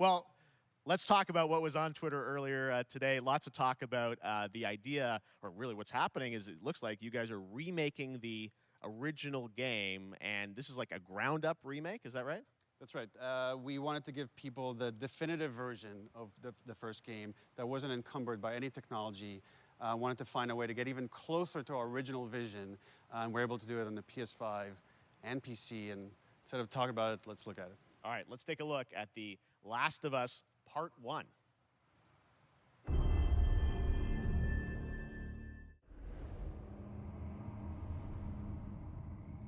Well, let's talk about what was on Twitter earlier today. Lots of talk about the idea, or really what's happening is it looks like you guys are remaking the original game, and this is like a ground-up remake. Is that right? That's right. We wanted to give people the definitive version of the first game that wasn't encumbered by any technology. Wanted to find a way to get even closer to our original vision, and we're able to do it on the PS5 and PC. And instead of talking about it, let's look at it. All right, let's take a look at The Last of Us Part 1.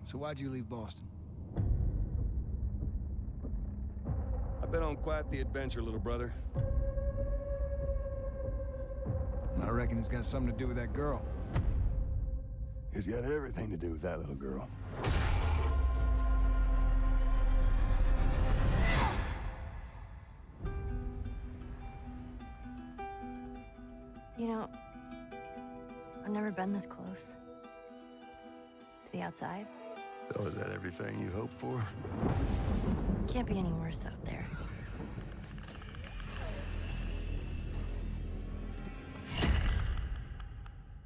So why'd you leave Boston? I've been on quite the adventure, little brother. I reckon it's got something to do with that girl. It's got everything to do with that little girl. You know, I've never been this close. It's the outside. So is that everything you hoped for? Can't be any worse out there.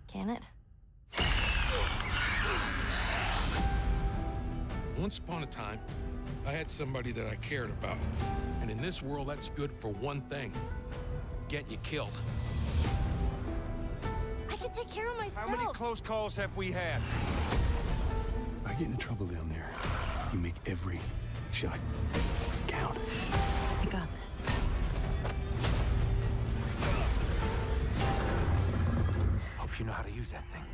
Can it? Once upon a time, I had somebody that I cared about. And in this world, that's good for one thing. Get you killed. I can take care of myself. How many close calls have we had? I get into trouble down there. You make every shot count. I got this. Hope you know how to use that thing.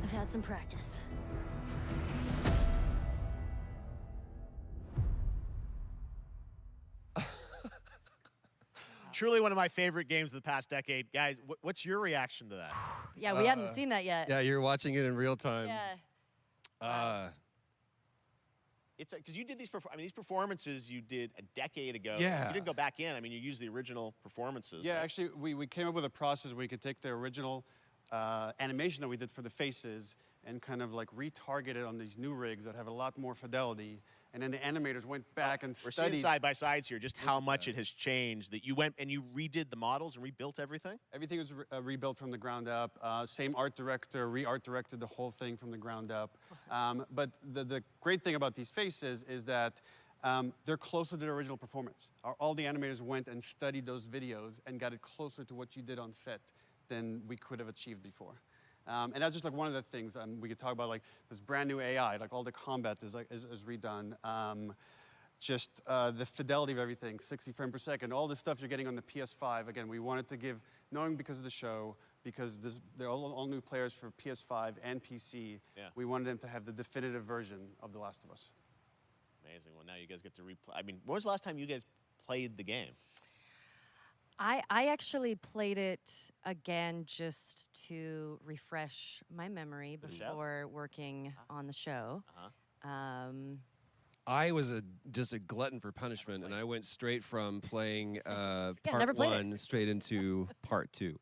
I've had some practice. Truly one of my favorite games of the past decade. Guys, what's your reaction to that? Yeah, we hadn't seen that yet. Yeah, you're watching it in real time. Yeah. It's because you did these. These performances you did a decade ago. Yeah. You didn't go back in. I mean, you used the original performances. Yeah, right? actually, we came up with a process where we could take the original animation that we did for the faces and kind of like retarget it on these new rigs that have a lot more fidelity. And then the animators went back and We're studied. seeing side by sides here, just how much it has changed. That you went and you redid the models and rebuilt everything. Everything was rebuilt from the ground up. Same art director, re-art directed the whole thing from the ground up. But the great thing about these faces is that they're closer to the original performance. All the animators went and studied those videos and got it closer to what you did on set than we could have achieved before. And that's just like one of the things we could talk about, like this brand new AI, like all the combat is redone. Just the fidelity of everything, 60 frames per second, all the stuff you're getting on the PS5. Again, we wanted to give, knowing because of the show, because they're all new players for PS5 and PC, we wanted them to have the definitive version of The Last of Us. Amazing. Well, now you guys get to replay. I mean, when was the last time you guys played the game? I actually played it again just to refresh my memory before working on the show. I was just a glutton for punishment, and I went straight from playing never part played one straight into part two.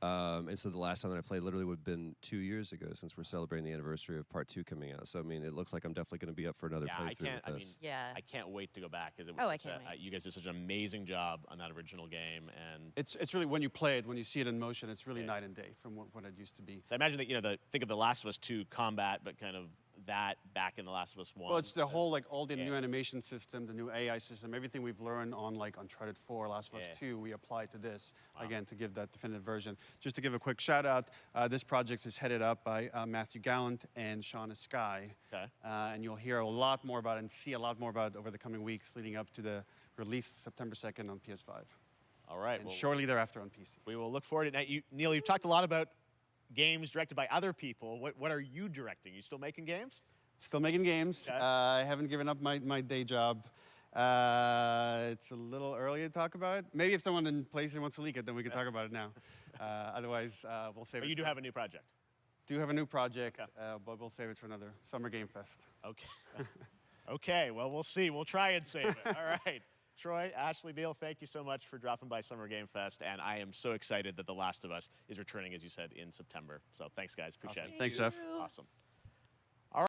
And so the last time that I played literally would have been 2 years ago, since we're celebrating the anniversary of part two coming out. So I mean, it looks like I'm definitely going to be up for another playthrough with this. I can't wait to go back because it was. I can't wait. You guys did such an amazing job on that original game, and It's really, when you play it, when you see it in motion, it's really night and day from what it used to be. I imagine that think of The Last of Us 2 combat, but kind of that back in The Last of Us 1. Well, it's the whole, like, all the new animation system, the new AI system, everything we've learned on, like, Uncharted 4, Last of Us 2, we apply to this, again, to give that definitive version. Just to give a quick shout-out, this project is headed up by Matthew Gallant and Shauna Skye. Okay. And you'll hear a lot more about it and see a lot more about it over the coming weeks leading up to the release September 2nd on PS5. All right. And shortly thereafter on PC. We will look forward to it. Now, Neil, you've talked a lot about games directed by other people. What are you directing? You still making games? Still making games. Okay. I haven't given up my day job. It's a little early to talk about it. Maybe if someone in PlayStation wants to leak it, then we can talk about it now. Otherwise, we'll save it. But you do have a new project. Do have a new project, but we'll save it for another Summer Game Fest. Okay. Okay, well, we'll see. We'll try and save it. All right. Troy, Ashley, Neil, thank you so much for dropping by Summer Game Fest, and I am so excited that The Last of Us is returning, as you said, in September. So thanks, guys. Appreciate it. Thanks, Jeff. Awesome.